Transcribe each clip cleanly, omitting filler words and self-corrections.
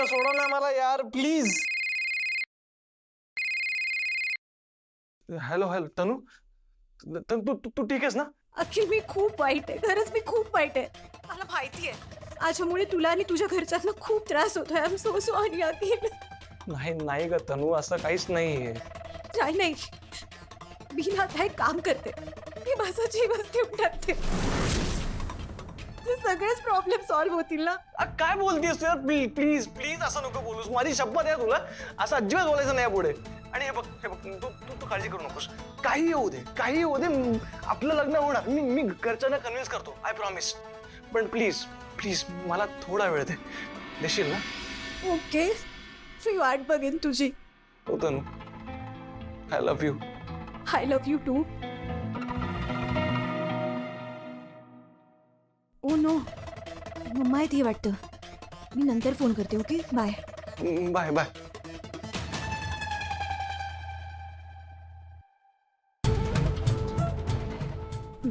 ना, सोडा ना मला यार प्लीज. हॅलो हॅलो तनू, तू तू तू ठीक आहेस ना? अखिल मी खूप वाईट आहे, खरंच मी खूप वाईट आहे. मला माहिती आहे माझ्यामुळे तुला आणि तुझ्या घरच्यांना खूप त्रास होतोय. आय एम सो सॉरी अखिल. नाही नाही ग तनू, असं काहीच नाहीये. नाही नाही, मी ना आता एक काम करते, मी माझा जीवन देऊन टाकते. ते सगळेच प्रॉब्लेम सॉल्व्ह होतील ना. काय बोलतेस तू यार? प्लीज प्लीज प्लीज असं नको बोलूस, माझी शपथ आहे तुला, असं अजिबात बोलायचं नाही पुढे. आणि हे बघ तू तू तू काळजी करू नकोस. काही होऊ दे, काही होऊ दे, आपलं लग्न होणार. मी मी घरच्यांना कन्व्हिन्स करतो, आय प्रॉमिस. पण प्लीज प्लीज मला थोडा वेळ देशील ना? ओके, मी वाट बघेन तुझी. हो Tanu, I love you. I love you too. Oh no, mamma येते वाटतं. मी नंतर फोन करते. Okay bye. Bye bye.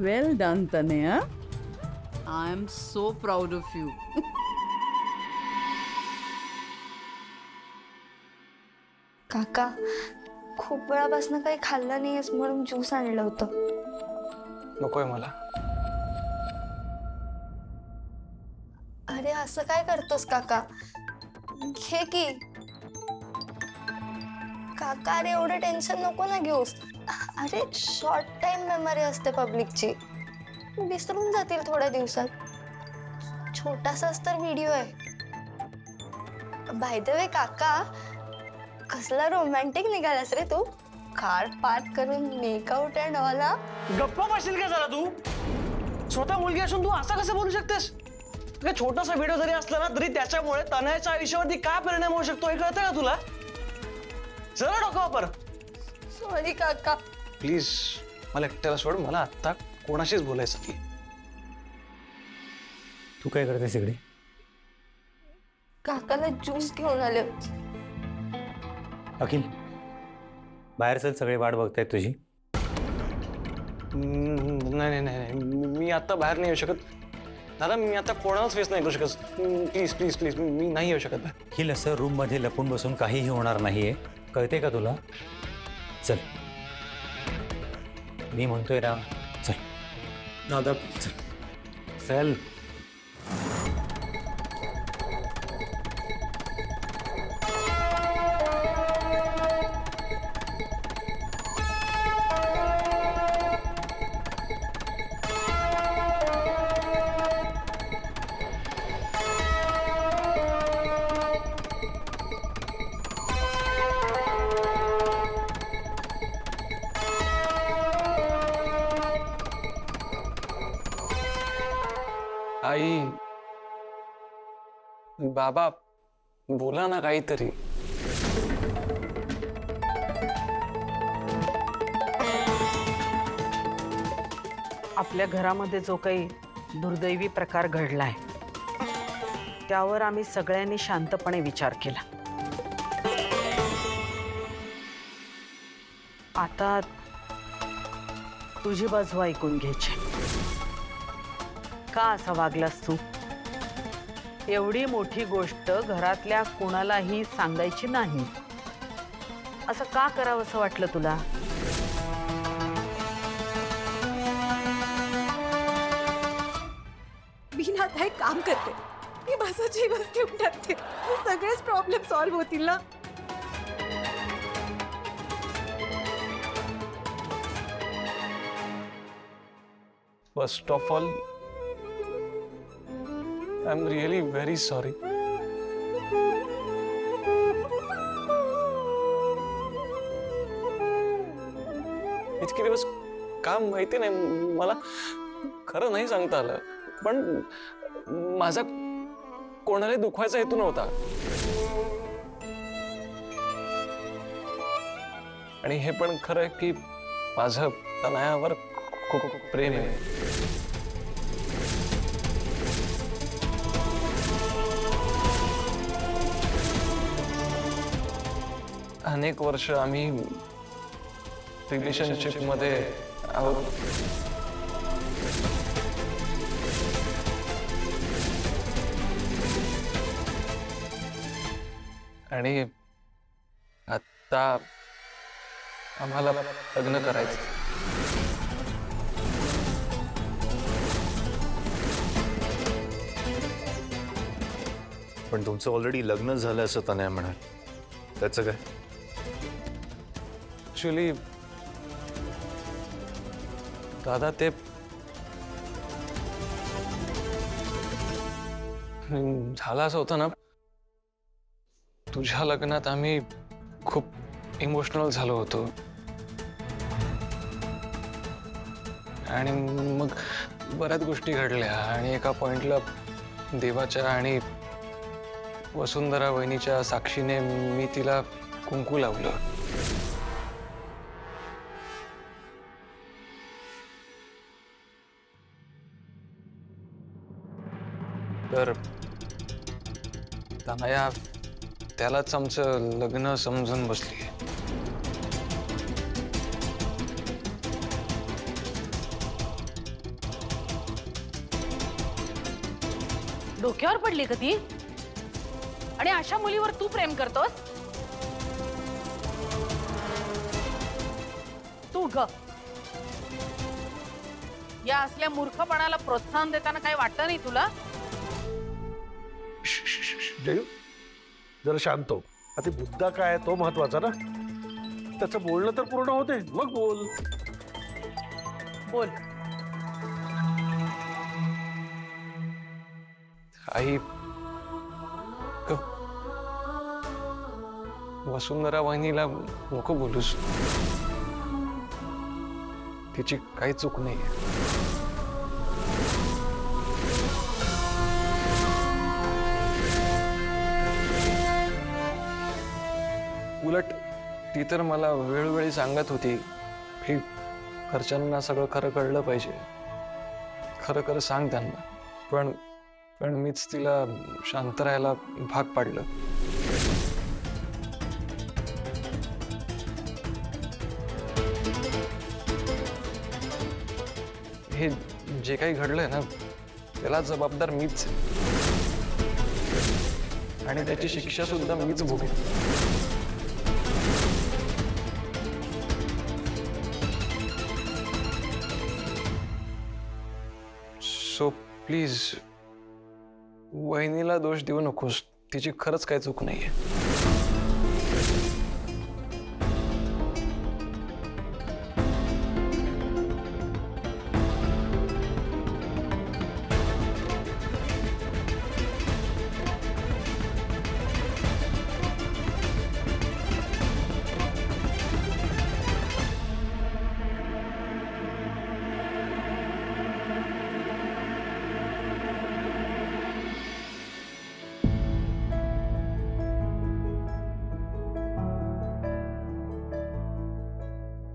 Well done, Tanaya. I am so proud of you. काका, खूप वेळापासून काही खाल्लं नाहीयेस म्हणून ज्यूस आणलं होतं. नकोय मला. अरे असं काय करतोस काका? घे की. काका अरे एवढं टेन्शन नको ना घेऊस. अरे शॉर्ट टाइम मेमरी असते पब्लिकची, विसरून जातील थोड्या दिवसात. छोटासाच तर व्हिडिओ आहे. बाय द वे काका, कसला रोमॅन्टिक निघालास रे तू. कार पार्क करून मेकआउट अँड ऑल. गप्पा बसशील का जरा तू? स्वतः मुलगी असून तू असं कसं बोलू शकतेस? छोटासा व्हिडिओ जरी असला ना तरी त्याच्यामुळे तनयाच्या आयुष्यावरती काय परिणाम होऊ शकतो हे कळतं का तुला? जरा डोकं वापर. सॉरी काका. प्लीज मला एकट्याला सोड, मला आत्ता कोणाशीच बोलायचं नाही. तू काय करतेस इकडे? काकाला ज्यूस घेऊन आले. अखिल, बाहेर चल, सगळे वाट बघतायत तुझी. नाही नाही नाही, मी आता बाहेर नाही येऊ शकत दादा. मी आता कोणालाच फेस नाही करू शकत. प्लीज प्लीज प्लीज मी नाही येऊ शकत. अखिल, असं रूम मध्ये लपून बसून काहीही होणार नाहीये, कळते का तुला? चल, मी म्हणतोय ना, चल दादा चल चल. आई, बाबा, बोला ना काहीतरी. आपल्या घरामध्ये जो काही दुर्दैवी प्रकार घडलाय त्यावर आम्ही सगळ्यांनी शांतपणे विचार केला. आता तुझी बाजू ऐकून घ्यायची. का असा वागलास तू? एवढी मोठी गोष्ट घरातल्या कोणालाही सांगायची नाही, असं का करावं असं वाटलं तुला? मी ना आता एक काम करते, मी माझा जीवन देऊन टाकते. ते सगळेच प्रॉब्लेम सॉल्व्ह होतील ना. First of all I am really very sorry. इतके दिवस का माहिती नाही मला, खरं नाही सांगता आलं. पण माझा कोणालाही दुखवायचा हेतू नव्हता. आणि हे पण खरं आहे की माझं तनयावर खूप प्रेम आहे. अनेक वर्ष आम्ही रिलेशनशिप मध्ये आहोत. आणि आता आम्हाला लग्न करायचं. पण तुमचं ऑलरेडी लग्न झालं असं तनया म्हणाल, त्याचं काय? ऍक्च्युली दादा ते झालं असं होतं ना, तुझ्या लग्नात आम्ही खूप इमोशनल झालो होतो आणि मग बऱ्याच गोष्टी घडल्या आणि एका पॉइंटला देवाच्या आणि वसुंधरा वहिनीच्या साक्षीने मी तिला कुंकू लावलं. तर तनया त्यालाच आमचं लग्न समजून बसली. डोक्यावर पडली का ती? आणि अशा मुलीवर तू प्रेम करतोस? तू ग या असल्या मूर्खपणाला प्रोत्साहन देताना काही वाटतं नाही तुला? जयू जरा शांत हो. आता मुद्दा काय आहे तो महत्वाचा ना. त्याचं बोलणं तर पूर्ण होते मग बोल. बोल. आई वसुंधरा वहिनीला नको बोलूस. तिची काही चूक नाही. उलट ती तर मला वेळोवेळी सांगत होती की घरच्यांना सगळं खरं कळलं पाहिजे, खरं खरं सांग त्यांना. पण मीच तिला शांत राहायला भाग पाडलं. हे जे काही घडलंय ना त्याला जबाबदार मीच आणि त्याची शिक्षा सुद्धा मीच भोगेन. सो प्लीज वहिनीला दोष देऊ नकोस. तिची खरंच काही चूक नाहीये.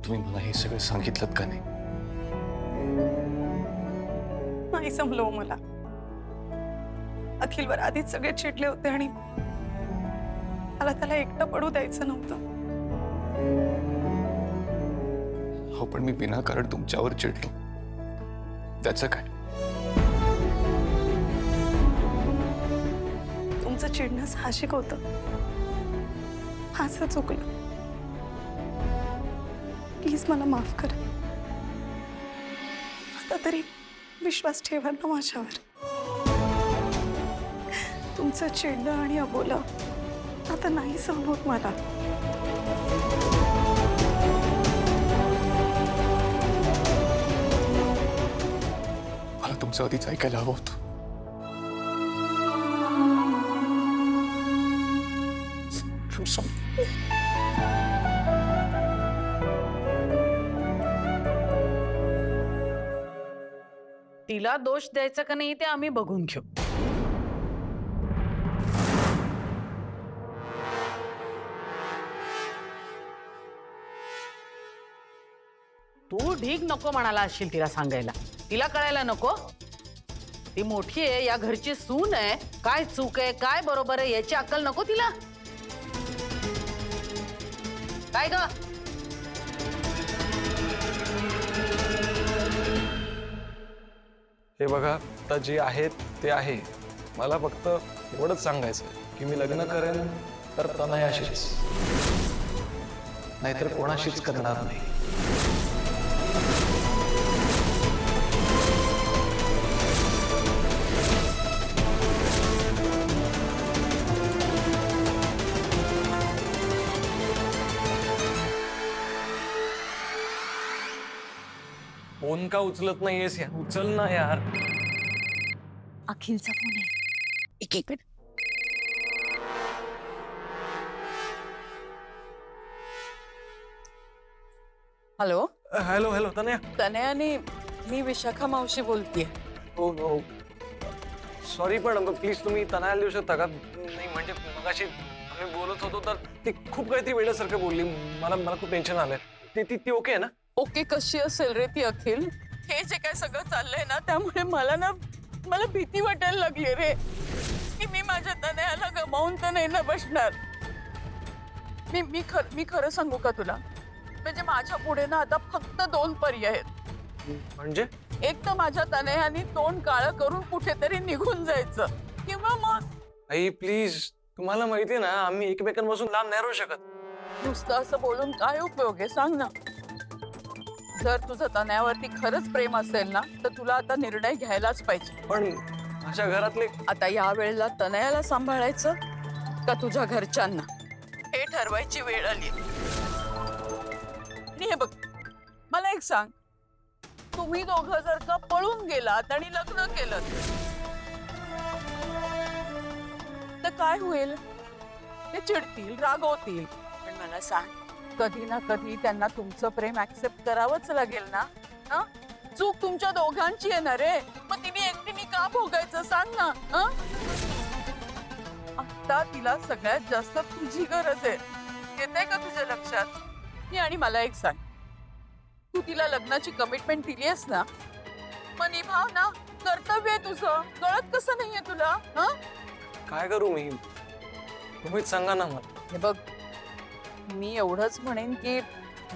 तुम्ही मला हे सगळं सांगितलं का नाही? नाही जमलो मला. अखिलवर आधीच सगळे चिडले होते आणि मला त्याला एकटं पडू द्यायचं नव्हतं. हो पण मी विनाकारण तुमच्यावर चिडलो. त्याचं काय? तुमचं चिडणं साहजिक होतं. माझं चुकलं. प्लीज मला माफ कर. आता तरी विश्वास ठेवा ना माझ्यावर. तुमचं चिडणं आणि अबोला आता नाही सहन होत मला. मला तुमचं आधीच ऐकायला हवं होतं. तिला दोष द्यायचा का नाही ते आम्ही बघून घेऊ. तू ढीग नको म्हणाला असशील तिला सांगायला. तिला कळायला नको. ती मोठी आहे, या घरची सून आहे. काय चूक आहे काय बरोबर आहे याची अक्कल नको तिला? काय ग? हे बघा आता जे आहे ते आहे. मला फक्त एवढंच सांगायचं की मी लग्न करेन तर तनयाशीच, नाहीतर कोणाशीच करणार नाही. फोन का उचलत नाहीयेस यार? उचल ना यार. अखिलचा फोन आहे. एक minute. Hello hello hello Tanaya. तनयाने मी विशाखा मावशी बोलतेय. हो हो सॉरी, पण प्लीज तुम्ही तनयाला देऊ शकता का? नाही म्हणजे मगाशी आम्ही बोलत होतो तर ती खूप काहीतरी वेड्यासारखं बोलली. मला खूप टेन्शन आलंय. ती ती ती ओके आहे ना? ओके कशी असेल रे ती अखिल? हे जे काय सगळं चाललंय ना त्यामुळे मला भीती वाटायला लागली रे की मी माझ्या तनयाला गमावून तर नाही ना बसणार. मी खरं सांगू का तुला, म्हणजे माझ्या पुढे ना आता फक्त 2 पर्याय आहेत. म्हणजे एक तर माझ्या तनयाने तोंड काळं करून कुठेतरी निघून जायचं, किंवा मग आई प्लीज, तुम्हाला माहितीये ना आम्ही एकमेकांपासून लांब नाही राहू शकत. नुसतं असं बोलून काय उपयोग आहे सांग ना. जर तुझं तनयावरती खरंच प्रेम असेल ना तर तुला आता निर्णय घ्यायलाच पाहिजे. पण माझ्या घरातले आता या वेळेला तनयाला सांभाळायचं का तुझ्या घरच्यांना, हे ठरवायची वेळ आली. आणि हे बघ, मला एक सांग, तुम्ही दोघं जर का पळून गेलात आणि लग्न केलं तर काय होईल? ते चिडतील, रागवतील. पण मला सांग, कधी ना कधी त्यांना तुमचं प्रेम ऍक्सेप्ट करावंच लागेल ना. हं? चूक तुमच्या दोघांची आहे ना रे. मग तिने एकटीने का भोगायचं सांग ना. आता तिला सगळ्यात जास्त तुझी गरज आहे. येते का तुझ्या लक्षात? आणि मला एक सांग, तू तिला लग्नाची कमिटमेंट दिलीस ना, मग निभाव ना. कर्तव्य आहे तुझं. कळत कसं नाहीये तुला? काय करू मी? तुम्हीच सांगा ना मला. हे बघ, मी एवढंच म्हणेन की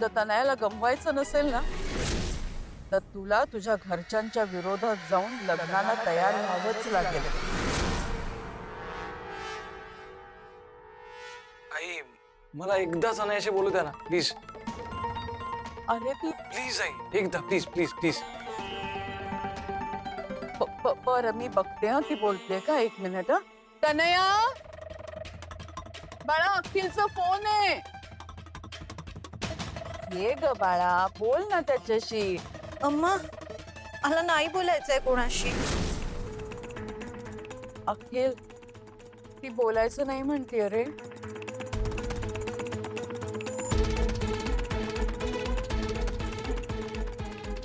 जर तनयाला गमवायचं नसेल ना तर तुला तुझ्या घरच्यांच्या विरोधात जाऊन लग्नाला तयार व्हावंच लागेल. आई मला एकदा तनयाशी बोलू द्या ना प्लीज. अरे ती प्लीज आई, एकदा प्लीज प्लीज प्लीज. बरं, मी बघते हा ती बोलते का. 1 मिनिट. तनया, बाळा अखिलचा फोन आहे. ये ग बाळा, बोल ना त्याच्याशी. अम्मा, मला नाही बोलायचंय कोणाशी. अखिल, ती बोलायचं नाही म्हणते रे.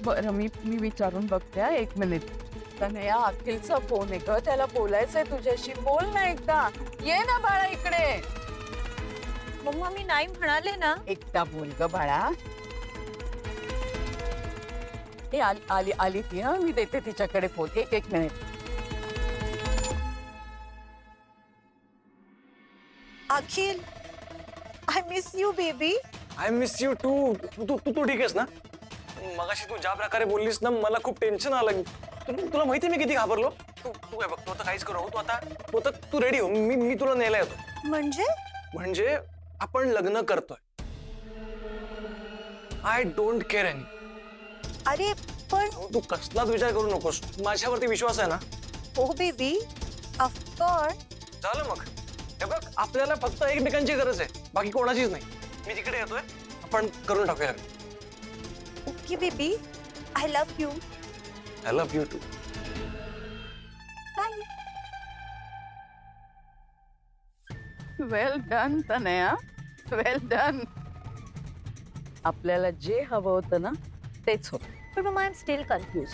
बरं, मी विचारून बघते हा. 1 मिनिट. तनया, अखिलचा फोन आहे ग, त्याला बोलायचंय तुझ्याशी. बोल ना एकदा. ये ना बाळा इकडे. मम्मा, मी नाही म्हणाले ना. एकदा बोल ग बाळा. ए, आली ती. हा, मी देते तिच्याकडे phone. 1 minute. Akhil, I miss you baby. I miss you too. तू ठीक आहेस ना? मगाशी तू ज्या प्रकारे बोललीस ना मला खूप टेन्शन आलं. तुला माहिती मी किती घाबरलो. तू काय बघ, तू आता काहीच करू नको. तू रेडी हो. मी तुला न्यायला येतो. म्हणजे आपण लग्न करतोय. I don't care any. अरे पण तू कसलाच विचार करू नकोस. माझ्यावरती विश्वास आहे ना? हो बेबी, ऑफकोर्स. झालं मग. हे बघ, आपल्याला फक्त एकमेकांची गरज आहे, बाकी कोणाचीच नाही. मी तिकडे येतोय, आपण करून टाकूया. Okay baby, I love you. I love you too. Bye. Well done Tanaya, well done. आपल्याला जे हवं होतं ना तेच होतं. पण मग आय एम स्टील कन्फ्युज.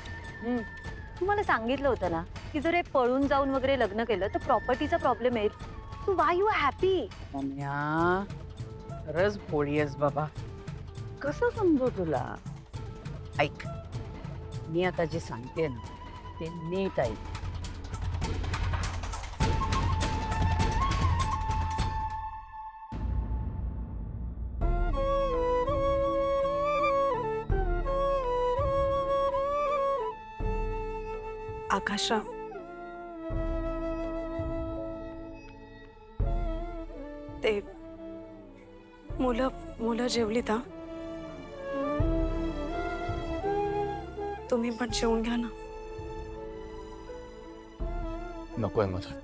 तुम्हाला सांगितलं होतं ना की जर हे पळून जाऊन वगैरे लग्न केलं तर प्रॉपर्टीचा प्रॉब्लेम येईल. So why you happy? Tanaya, खरंच भोळी आहेस बाबा. कसं समजू तुला? ऐक, मी आता जे सांगते ना ते नीट ऐक. आकाशराव, ते मुलं जेवलीत हा? तुम्ही पण जेवून घ्या ना. नकोय मला.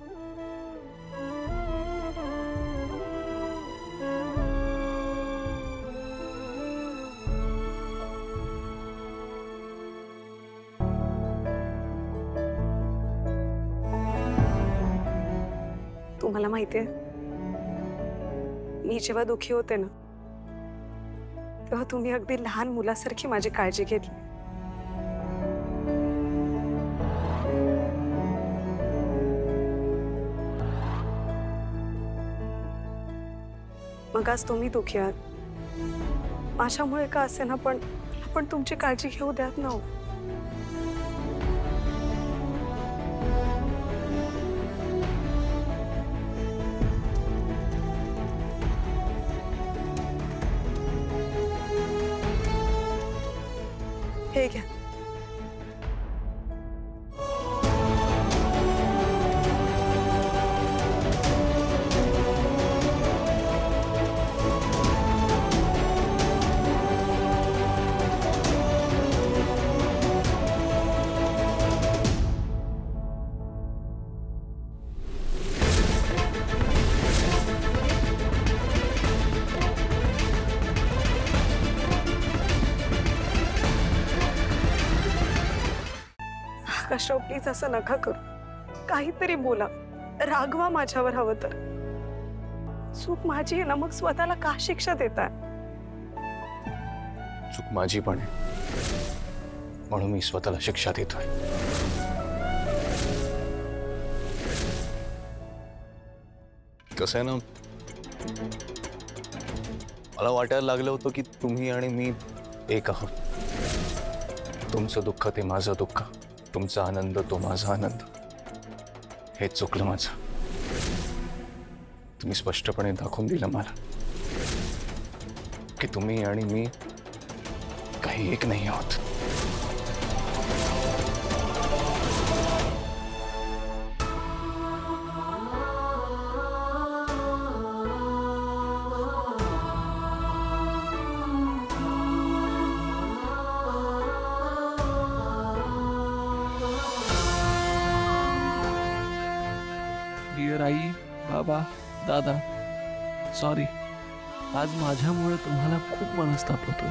तुम्हाला माहितीये, मी जेव्हा दुखी होते ना, तेव्हा तुम्ही अगदी लहान मुलासारखी माझी काळजी घेतली. मग आज तुम्ही दुखी आहात, माझ्यामुळे का असे ना, पण तुमची काळजी घेऊ द्यात ना हो. हे घ्या. आकाशराव, प्लीज असं नका करू. काहीतरी बोला, रागवा माझ्यावर हवं तर. चूक माझी आहे ना, मग स्वतःला का शिक्षा देताय? चूक माझी पण आहे, म्हणून मी स्वतःला शिक्षा देतोय. कसं आहे ना, मला वाटायला लागलं होतं की तुम्ही आणि मी एक आहोत. तुमचं दुःख ते माझं दुःख, तुमचा आनंद तो माझा आनंद. हे चुकलं माझं. तुम्ही स्पष्टपणे दाखवून दिलं मला की तुम्ही आणि मी काही एक नाही आहोत. डिअर आई, बाबा, दादा, सॉरी. आज माझ्यामुळे तुम्हाला खूप मनस्ताप होतोय.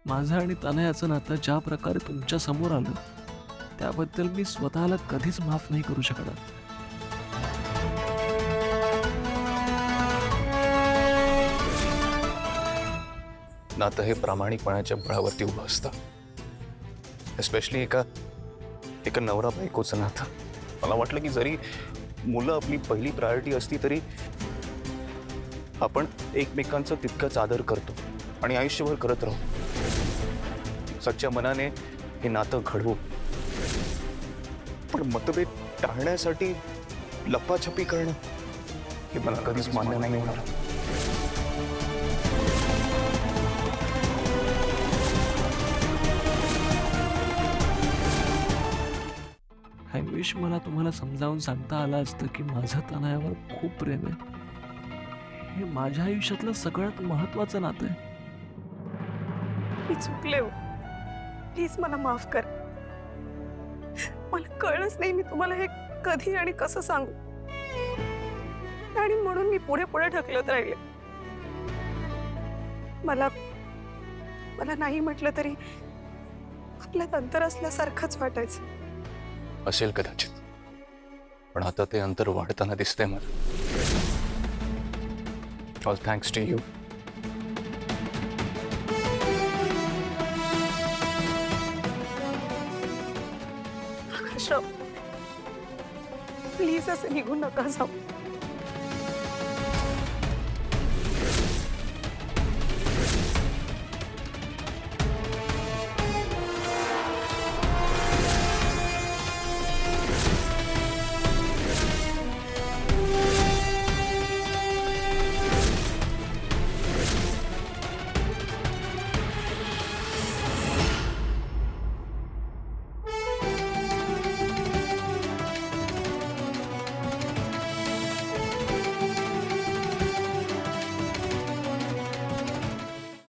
माझं आणि तनयाचं नातं ज्या प्रकारे तुमच्या समोर आलं, त्याबद्दल मी स्वतःला कधीच माफ नाही करू शकणार. नातं हे प्रामाणिकपणाच्या बळावरती उभं असतं. एस्पेशली एका नवरा बायकोचं नातं. मला वाटलं की जरी मुलं आपली पहिली प्रायोरिटी असती तरी आपण एकमेकांचं तितकंच आदर करतो आणि आयुष्यभर करत राहू. सच्च्या मनाने हे नातं घडवू. पण मतभेद टाळण्यासाठी लपाछपी करणं हे मला कधीच मान्य नाही होणार. आय विश मला तुम्हाला समजावून सांगता आलं असतं की माझं तनयावर खूप प्रेम आहे. हे माझ्या आयुष्यातलं सगळ्यात महत्वाचं नातं आहे. मी चुकले हो, प्लीज मला माफ कर. मला कळलंच नाही मी तुम्हाला हे कधी आणि कसं सांगू, आणि म्हणून मी पुढे पुढे ढकलत राहिले. मला नाही म्हटलं तरी आपल्यात अंतर असल्यासारखंच वाटायचं. असेल कदाचित, पण आता ते अंतर वाढताना दिसतंय मला. All thanks to you. Akashrao, please असं निघून नका जाऊ.